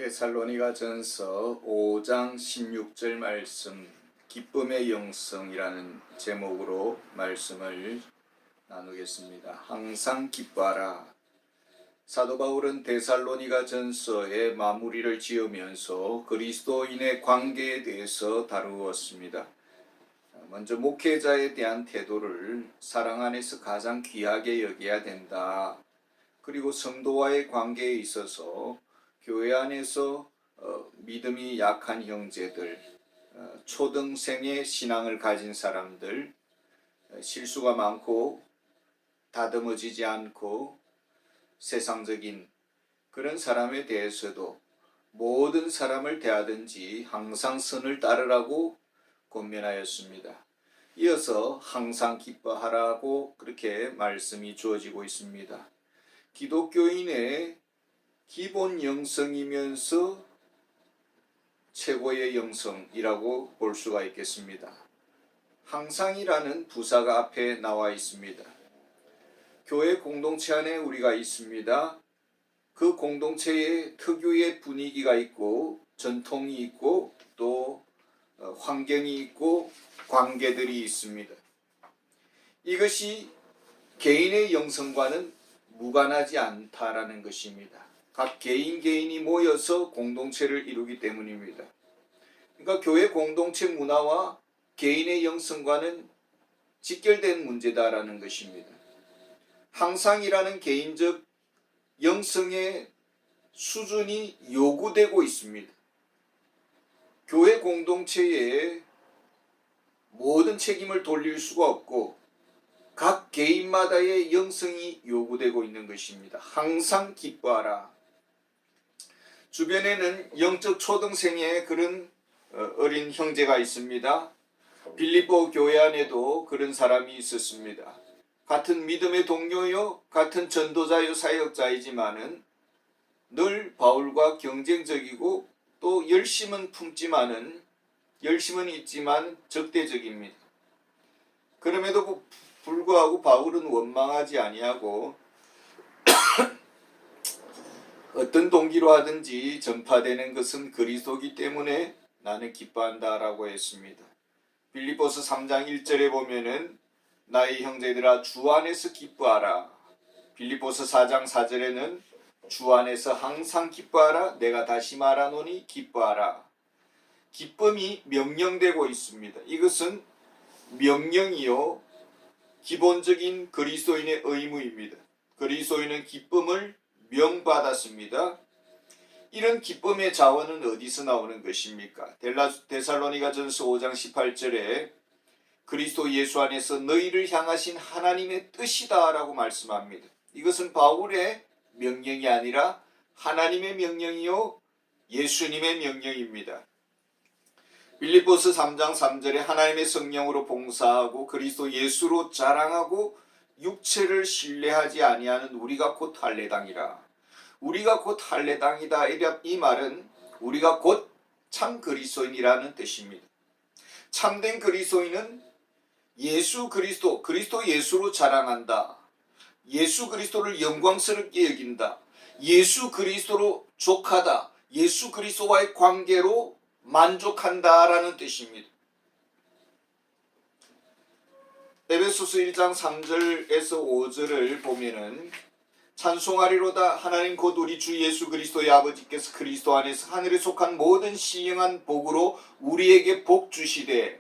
데살로니가전서 5장 16절 말씀, 기쁨의 영성이라는 제목으로 말씀을 나누겠습니다. 항상 기뻐하라. 사도 바울은 데살로니가전서의 마무리를 지으면서 그리스도인의 관계에 대해서 다루었습니다. 먼저 목회자에 대한 태도를 사랑 안에서 가장 귀하게 여겨야 된다. 그리고 성도와의 관계에 있어서 교회 안에서 믿음이 약한 형제들, 초등생의 신앙을 가진 사람들, 실수가 많고 다듬어지지 않고 세상적인 그런 사람에 대해서도 모든 사람을 대하든지 항상 선을 따르라고 권면하였습니다. 이어서 항상 기뻐하라고 그렇게 말씀이 주어지고 있습니다. 기독교인의 기본 영성이면서 최고의 영성이라고 볼 수가 있겠습니다. 항상이라는 부사가 앞에 나와 있습니다. 교회 공동체 안에 우리가 있습니다. 그 공동체에 특유의 분위기가 있고 전통이 있고 또 환경이 있고 관계들이 있습니다. 이것이 개인의 영성과는 무관하지 않다라는 것입니다. 각 개인이 모여서 공동체를 이루기 때문입니다. 그러니까 교회 공동체 문화와 개인의 영성과는 직결된 문제다라는 것입니다. 항상이라는 개인적 영성의 수준이 요구되고 있습니다. 교회 공동체에 모든 책임을 돌릴 수가 없고 각 개인마다의 영성이 요구되고 있는 것입니다. 항상 기뻐하라. 주변에는 영적 초등생의 그런 어린 형제가 있습니다. 빌립보 교회 안에도 그런 사람이 있었습니다. 같은 믿음의 동료요, 같은 전도자요, 사역자이지만은 늘 바울과 경쟁적이고 또 열심은 있지만 적대적입니다. 그럼에도 불구하고 바울은 원망하지 아니하고 어떤 동기로 하든지 전파되는 것은 그리스도이기 때문에 나는 기뻐한다라고 했습니다. 빌립보서 3장 1절에 보면은 나의 형제들아 주 안에서 기뻐하라. 빌립보서 4장 4절에는 주 안에서 항상 기뻐하라. 내가 다시 말하노니 기뻐하라. 기쁨이 명령되고 있습니다. 이것은 명령이요 기본적인 그리스도인의 의무입니다. 그리스도인은 기쁨을 명받았습니다. 이런 기쁨의 자원은 어디서 나오는 것입니까? 데살로니가전서 5장 18절에 그리스도 예수 안에서 너희를 향하신 하나님의 뜻이다 라고 말씀합니다. 이것은 바울의 명령이 아니라 하나님의 명령이요 예수님의 명령입니다. 빌립보서 3장 3절에 하나님의 성령으로 봉사하고 그리스도 예수로 자랑하고 육체를 신뢰하지 아니하는 우리가 곧 할례당이라. 우리가 곧 할례당이다. 이 말은 우리가 곧 참 그리스도인이라는 뜻입니다. 참된 그리스도인은 예수 그리스도 예수로 자랑한다. 예수 그리스도를 영광스럽게 여긴다. 예수 그리스도로 족하다. 예수 그리스도와의 관계로 만족한다라는 뜻입니다. 에베소서 1장 3절에서 5절을 보면은 찬송하리로다 하나님 곧 우리 주 예수 그리스도의 아버지께서 그리스도 안에서 하늘에 속한 모든 신령한 복으로 우리에게 복 주시되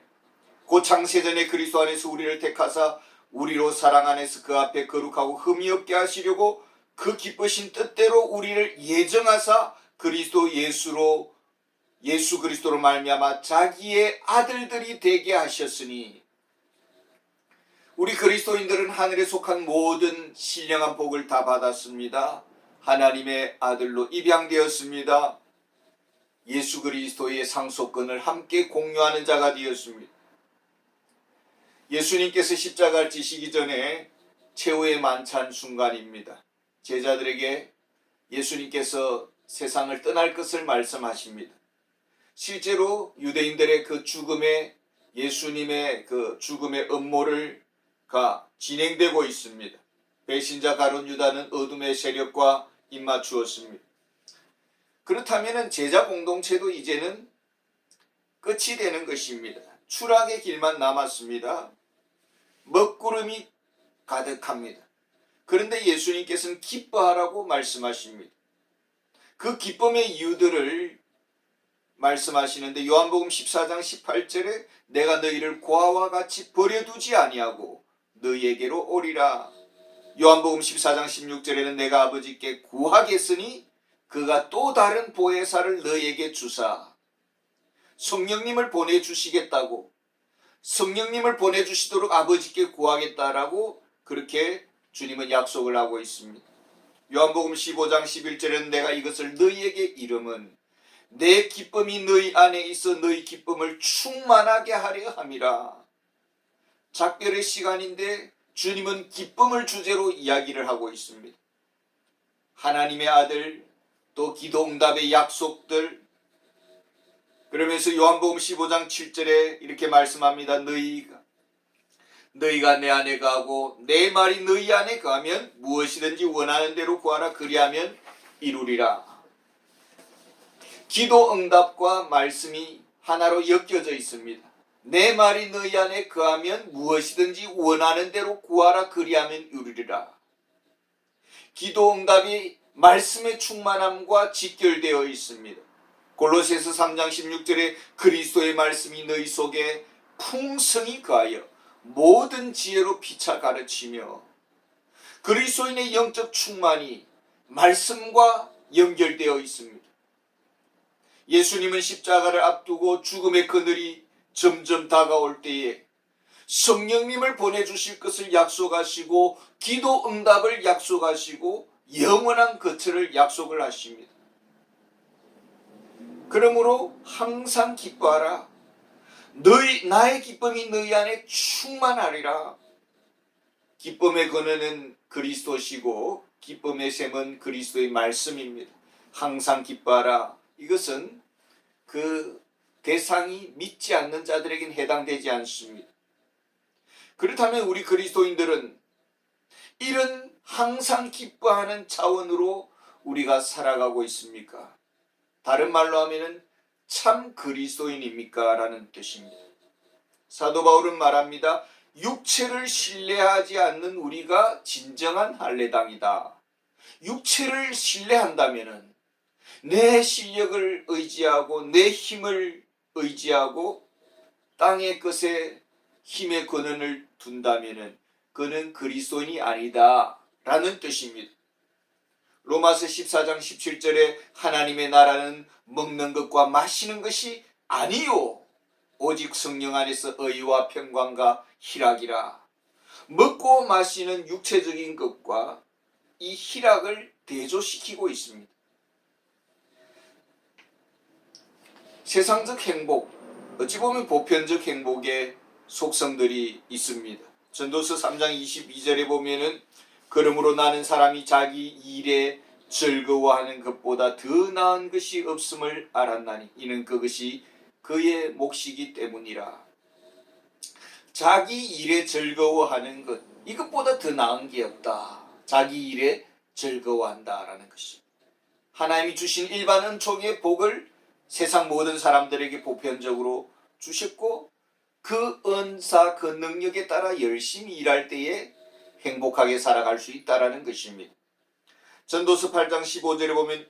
곧 창세전에 그리스도 안에서 우리를 택하사 우리로 사랑 안에서 그 앞에 거룩하고 흠이 없게 하시려고 그 기쁘신 뜻대로 우리를 예정하사 그리스도 예수 그리스도로 말미암아 자기의 아들들이 되게 하셨으니 우리 그리스도인들은 하늘에 속한 모든 신령한 복을 다 받았습니다. 하나님의 아들로 입양되었습니다. 예수 그리스도의 상속권을 함께 공유하는 자가 되었습니다. 예수님께서 십자가를 지시기 전에 최후의 만찬 순간입니다. 제자들에게 예수님께서 세상을 떠날 것을 말씀하십니다. 실제로 유대인들의 그 예수님의 그 죽음의 음모가 진행되고 있습니다. 배신자 가룟 유다는 어둠의 세력과 입맞추었습니다. 그렇다면 제자 공동체도 이제는 끝이 되는 것입니다. 추락의 길만 남았습니다. 먹구름이 가득합니다. 그런데 예수님께서는 기뻐하라고 말씀하십니다. 그 기쁨의 이유들을 말씀하시는데 요한복음 14장 18절에 내가 너희를 고아와 같이 버려두지 아니하고 너희에게로 오리라. 요한복음 14장 16절에는 내가 아버지께 구하겠으니 그가 또 다른 보혜사를 너희에게 주사 성령님을 보내주시겠다고, 성령님을 보내주시도록 아버지께 구하겠다라고 그렇게 주님은 약속을 하고 있습니다. 요한복음 15장 11절에는 내가 이것을 너희에게 이름은 내 기쁨이 너희 안에 있어 너희 기쁨을 충만하게 하려 함이라. 작별의 시간인데 주님은 기쁨을 주제로 이야기를 하고 있습니다. 하나님의 아들, 또 기도응답의 약속들, 그러면서 요한복음 15장 7절에 이렇게 말씀합니다. 너희가 내 안에 거하고 내 말이 너희 안에 거하면 무엇이든지 원하는 대로 구하라. 그리하면 이루리라. 기도 응답과 말씀이 하나로 엮여져 있습니다. 내 말이 너희 안에 거하면 무엇이든지 원하는 대로 구하라. 그리하면 이루리라. 기도 응답이 말씀의 충만함과 직결되어 있습니다. 골로새서 3장 16절에 그리스도의 말씀이 너희 속에 풍성히 거하여 모든 지혜로 피차 가르치며, 그리스도인의 영적 충만이 말씀과 연결되어 있습니다. 예수님은 십자가를 앞두고 죽음의 그늘이 점점 다가올 때에 성령님을 보내주실 것을 약속하시고 기도 응답을 약속하시고 영원한 거처를 약속을 하십니다. 그러므로 항상 기뻐하라. 나의 기쁨이 너희 안에 충만하리라. 기쁨의 근원은 그리스도시고 기쁨의 샘은 그리스도의 말씀입니다. 항상 기뻐하라. 이것은 그 대상이 믿지 않는 자들에겐 해당되지 않습니다. 그렇다면 우리 그리스도인들은 이런 항상 기뻐하는 차원으로 우리가 살아가고 있습니까? 다른 말로 하면은 참 그리스도인입니까? 라는 뜻입니다. 사도 바울은 말합니다. 육체를 신뢰하지 않는 우리가 진정한 할례당이다. 육체를 신뢰한다면은 내 실력을 의지하고 내 힘을 의지하고 땅의 것에 힘의 근원을 둔다면은 그는 그리스도인이 아니다 라는 뜻입니다. 로마서 14장 17절에 하나님의 나라는 먹는 것과 마시는 것이 아니요 오직 성령 안에서 의와 평강과 희락이라. 먹고 마시는 육체적인 것과 이 희락을 대조시키고 있습니다. 세상적 행복, 어찌 보면 보편적 행복의 속성들이 있습니다. 전도서 3장 22절에 보면은 그러므로 나는 사람이 자기 일에 즐거워하는 것보다 더 나은 것이 없음을 알았나니 이는 그것이 그의 몫이기 때문이라. 자기 일에 즐거워하는 것, 이것보다 더 나은 게 없다. 자기 일에 즐거워한다라는 것입니다. 하나님이 주신 일반 은총의 복을 세상 모든 사람들에게 보편적으로 주셨고 그 은사, 그 능력에 따라 열심히 일할 때에 행복하게 살아갈 수 있다는 것입니다. 전도서 8장 15절에 보면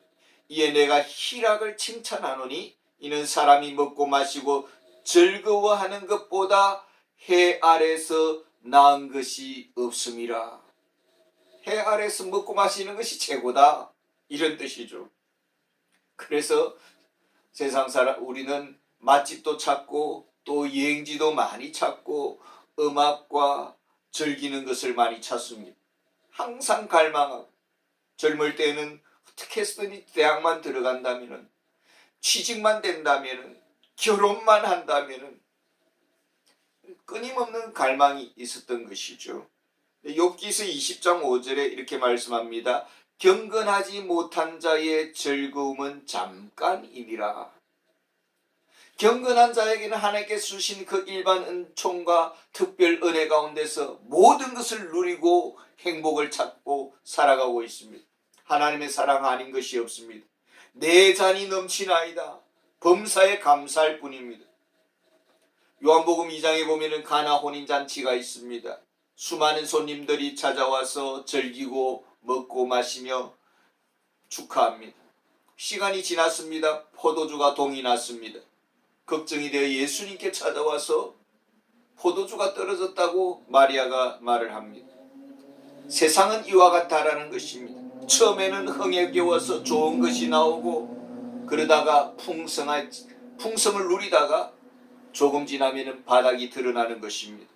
이에 내가 희락을 칭찬하노니 이는 사람이 먹고 마시고 즐거워하는 것보다 해 아래서 나은 것이 없음이라. 해 아래서 먹고 마시는 것이 최고다, 이런 뜻이죠. 그래서 세상 사람 우리는 맛집도 찾고 또 여행지도 많이 찾고 음악과 즐기는 것을 많이 찾습니다. 항상 갈망하고 젊을 때는 어떻게 해서든지 대학만 들어간다면, 취직만 된다면, 결혼만 한다면 끊임없는 갈망이 있었던 것이죠. 욥기서 20장 5절에 이렇게 말씀합니다. 경건하지 못한 자의 즐거움은 잠깐이니라. 경건한 자에게는 하나님께서 주신 그 일반 은총과 특별 은혜 가운데서 모든 것을 누리고 행복을 찾고 살아가고 있습니다. 하나님의 사랑 아닌 것이 없습니다. 내 잔이 넘치나이다. 범사에 감사할 뿐입니다. 요한복음 2장에 보면은 가나 혼인잔치가 있습니다. 수많은 손님들이 찾아와서 즐기고 먹고 마시며 축하합니다. 시간이 지났습니다. 포도주가 동이 났습니다. 걱정이 되어 예수님께 찾아와서 포도주가 떨어졌다고 마리아가 말을 합니다. 세상은 이와 같다라는 것입니다. 처음에는 흥에 겨워서 좋은 것이 나오고 그러다가 풍성을 누리다가 조금 지나면 바닥이 드러나는 것입니다.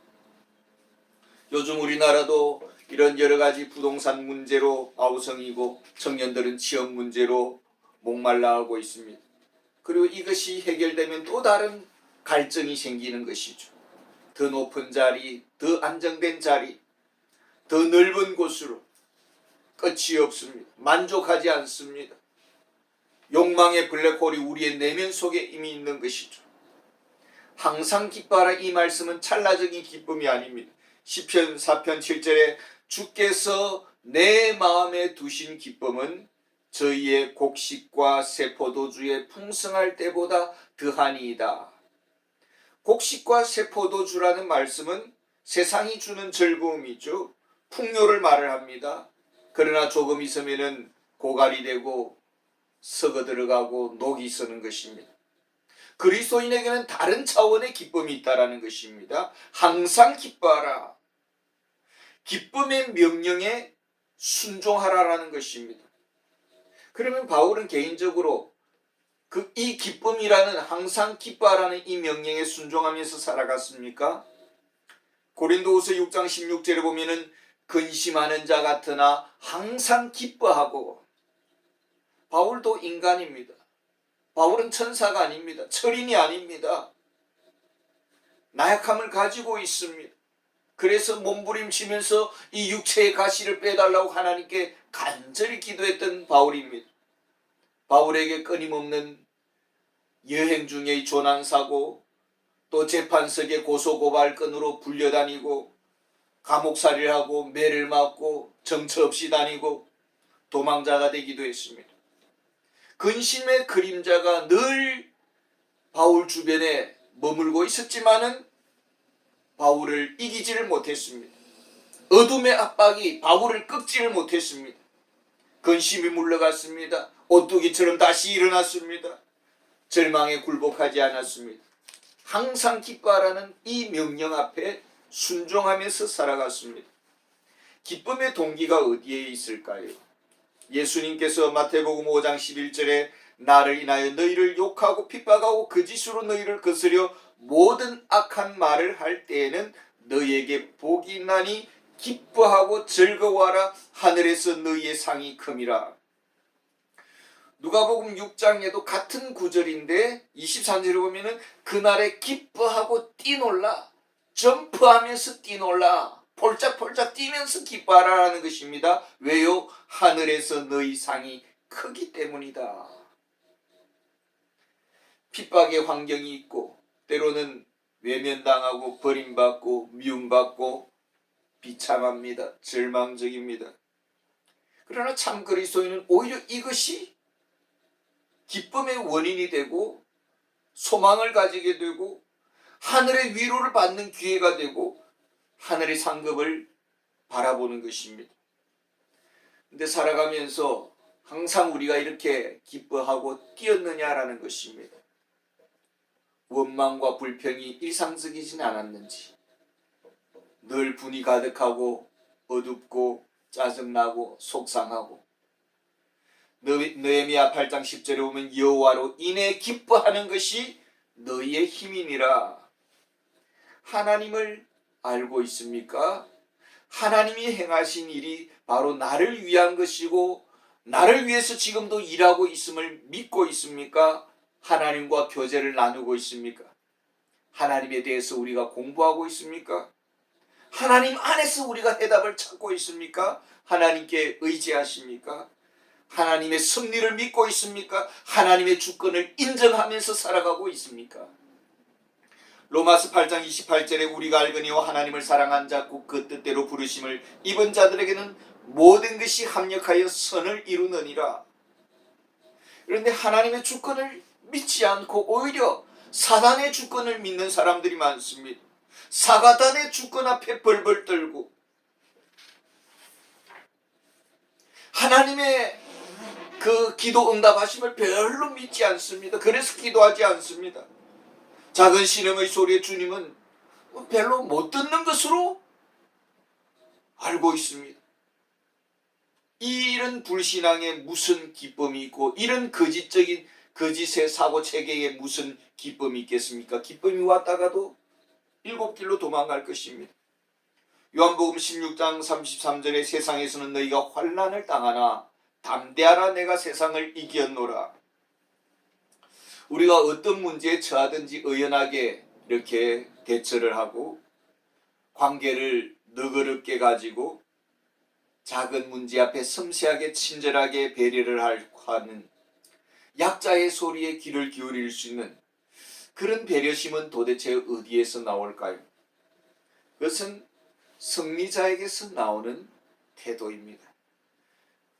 요즘 우리나라도 이런 여러 가지 부동산 문제로 아우성이고 청년들은 취업 문제로 목말라하고 있습니다. 그리고 이것이 해결되면 또 다른 갈증이 생기는 것이죠. 더 높은 자리, 더 안정된 자리, 더 넓은 곳으로 끝이 없습니다. 만족하지 않습니다. 욕망의 블랙홀이 우리의 내면 속에 이미 있는 것이죠. 항상 기뻐하라 이 말씀은 찰나적인 기쁨이 아닙니다. 시편 4편 7절에 주께서 내 마음에 두신 기쁨은 저희의 곡식과 새 포도주의 풍성할 때보다 더하니이다. 곡식과 새 포도주라는 말씀은 세상이 주는 즐거움이죠. 풍요를 말을 합니다. 그러나 조금 있으면 고갈이 되고 썩어 들어가고 녹이 서는 것입니다. 그리스도인에게는 다른 차원의 기쁨이 있다라는 것입니다. 항상 기뻐하라. 기쁨의 명령에 순종하라라는 것입니다. 그러면 바울은 개인적으로 이 기쁨이라는 항상 기뻐하라는 이 명령에 순종하면서 살아갔습니까? 고린도후서 6장 16절에 보면은 근심하는 자 같으나 항상 기뻐하고. 바울도 인간입니다. 바울은 천사가 아닙니다. 철인이 아닙니다. 나약함을 가지고 있습니다. 그래서 몸부림치면서 이 육체의 가시를 빼달라고 하나님께 간절히 기도했던 바울입니다. 바울에게 끊임없는 여행 중의 조난사고, 또 재판석에 고소고발건으로 불려다니고 감옥살이를 하고 매를 맞고 정처 없이 다니고 도망자가 되기도 했습니다. 근심의 그림자가 늘 바울 주변에 머물고 있었지만은 바울을 이기지를 못했습니다. 어둠의 압박이 바울을 꺾지를 못했습니다. 근심이 물러갔습니다. 오뚜기처럼 다시 일어났습니다. 절망에 굴복하지 않았습니다. 항상 기뻐하라는 이 명령 앞에 순종하면서 살아갔습니다. 기쁨의 동기가 어디에 있을까요? 예수님께서 마태복음 5장 11절에 나를 인하여 너희를 욕하고 핍박하고 거짓으로 너희를 거스려 모든 악한 말을 할 때에는 너희에게 복이 있나니 기뻐하고 즐거워하라. 하늘에서 너희의 상이 큼이라. 누가복음 6장에도 같은 구절인데 23절에 보면은 그날에 기뻐하고 뛰놀라. 점프하면서 뛰놀라. 폴짝폴짝 뛰면서 기뻐하라는 것입니다. 왜요? 하늘에서 너희 상이 크기 때문이다. 핍박의 환경이 있고 때로는 외면당하고 버림받고 미움받고 비참합니다. 절망적입니다. 그러나 참 그리스도인은 오히려 이것이 기쁨의 원인이 되고 소망을 가지게 되고 하늘의 위로를 받는 기회가 되고 하늘의 상급을 바라보는 것입니다. 근데 살아가면서 항상 우리가 이렇게 기뻐하고 뛰었느냐라는 것입니다. 원망과 불평이 일상적이진 않았는지, 늘 분이 가득하고 어둡고 짜증나고 속상하고. 느헤미야 8장 10절에 보면 여호와로 인해 기뻐하는 것이 너희의 힘이니라. 하나님을 알고 있습니까? 하나님이 행하신 일이 바로 나를 위한 것이고 나를 위해서 지금도 일하고 있음을 믿고 있습니까? 하나님과 교제를 나누고 있습니까? 하나님에 대해서 우리가 공부하고 있습니까? 하나님 안에서 우리가 해답을 찾고 있습니까? 하나님께 의지하십니까? 하나님의 섭리를 믿고 있습니까? 하나님의 주권을 인정하면서 살아가고 있습니까? 로마서 8장 28절에 우리가 알거니와 하나님을 사랑한 자 곧 그 뜻대로 부르심을 입은 자들에게는 모든 것이 합력하여 선을 이루느니라. 그런데 하나님의 주권을 믿지 않고 오히려 사단의 주권을 믿는 사람들이 많습니다. 사가단의 주권 앞에 벌벌 떨고 하나님의 그 기도 응답하심을 별로 믿지 않습니다. 그래서 기도하지 않습니다. 작은 신음의 소리에 주님은 별로 못 듣는 것으로 알고 있습니다. 이런 불신앙에 무슨 기쁨이 있고 이런 거짓의 사고 체계에 무슨 기쁨이 있겠습니까? 기쁨이 왔다가도 7길로 도망갈 것입니다. 요한복음 16장 33절에 세상에서는 너희가 환난을 당하나 담대하라 내가 세상을 이겼노라. 우리가 어떤 문제에 처하든지 의연하게 이렇게 대처를 하고 관계를 너그럽게 가지고 작은 문제 앞에 섬세하게 친절하게 배려를 하는 약자의 소리에 귀를 기울일 수 있는 그런 배려심은 도대체 어디에서 나올까요? 그것은 승리자에게서 나오는 태도입니다.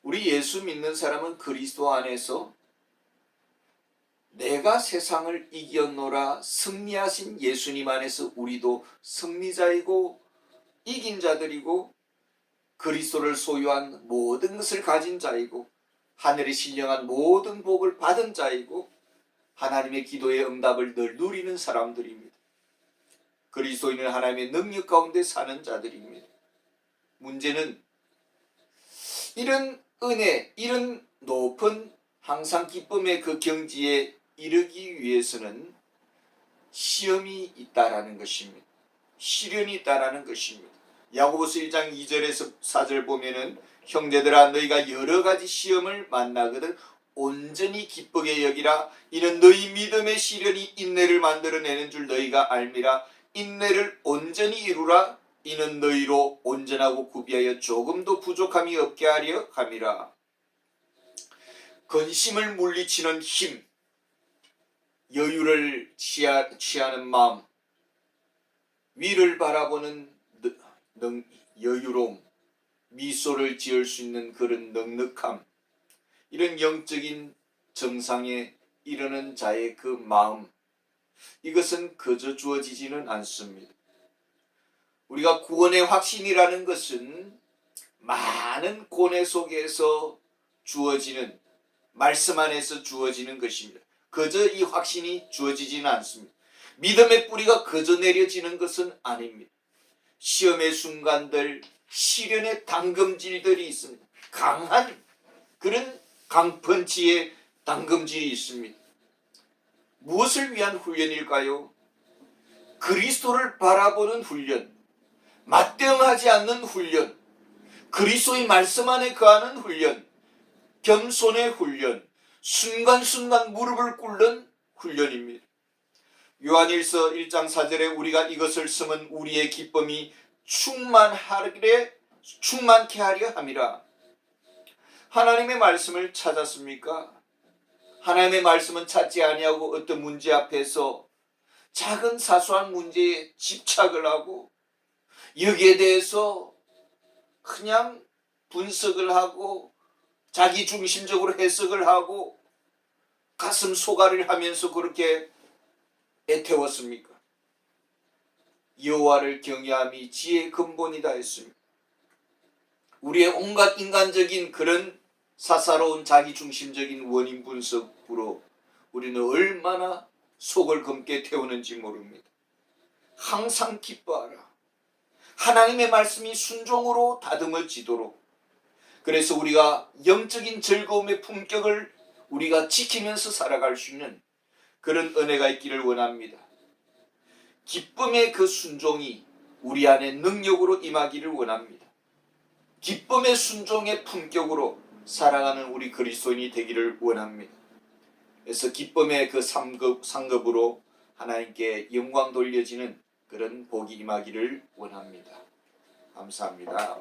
우리 예수 믿는 사람은 그리스도 안에서 내가 세상을 이겼노라 승리하신 예수님 안에서 우리도 승리자이고 이긴 자들이고 그리스도를 소유한 모든 것을 가진 자이고 하늘에 신령한 모든 복을 받은 자이고 하나님의 기도의 응답을 늘 누리는 사람들입니다. 그리스도인은 하나님의 능력 가운데 사는 자들입니다. 문제는 이런 은혜, 이런 높은 항상 기쁨의 그 경지에 이르기 위해서는 시험이 있다라는 것입니다. 시련이 있다라는 것입니다. 야고보서 1장 2절에서 4절 보면은 형제들아 너희가 여러 가지 시험을 만나거든 온전히 기쁘게 여기라. 이는 너희 믿음의 시련이 인내를 만들어내는 줄 너희가 알미라. 인내를 온전히 이루라. 이는 너희로 온전하고 구비하여 조금도 부족함이 없게 하려 함이라. 근심을 물리치는 힘, 여유를 취하는 마음, 위를 바라보는 여유로움, 미소를 지을 수 있는 그런 넉넉함, 이런 영적인 정상에 이르는 자의 그 마음, 이것은 그저 주어지지는 않습니다. 우리가 구원의 확신이라는 것은 많은 고뇌 속에서 주어지는, 말씀 안에서 주어지는 것입니다. 그저 이 확신이 주어지지는 않습니다. 믿음의 뿌리가 그저 내려지는 것은 아닙니다. 시험의 순간들, 시련의 당금질들이 있습니다. 강한 그런 강펀치의 당금질이 있습니다. 무엇을 위한 훈련일까요? 그리스도를 바라보는 훈련, 맞대응하지 않는 훈련, 그리스도의 말씀 안에 거하는 훈련, 겸손의 훈련, 순간순간 무릎을 꿇는 훈련입니다. 요한일서 1장 4절에 우리가 이것을 쓰면 우리의 기쁨이 충만케 하려 함이라. 하나님의 말씀을 찾았습니까? 하나님의 말씀은 찾지 아니하고 어떤 문제 앞에서 작은 사소한 문제에 집착을 하고 여기에 대해서 그냥 분석을 하고 자기 중심적으로 해석을 하고 가슴 소가를 하면서 그렇게 애태웠습니까? 여호와를 경외함이 지혜의 근본이다 했습니다. 우리의 온갖 인간적인 그런 사사로운 자기중심적인 원인 분석으로 우리는 얼마나 속을 검게 태우는지 모릅니다. 항상 기뻐하라. 하나님의 말씀이 순종으로 다듬어지도록, 그래서 우리가 영적인 즐거움의 품격을 우리가 지키면서 살아갈 수 있는 그런 은혜가 있기를 원합니다. 기쁨의 그 순종이 우리 안에 능력으로 임하기를 원합니다. 기쁨의 순종의 품격으로 살아가는 우리 그리스도인이 되기를 원합니다. 그래서 기쁨의 그 상급으로 하나님께 영광 돌려지는 그런 복이 임하기를 원합니다. 감사합니다.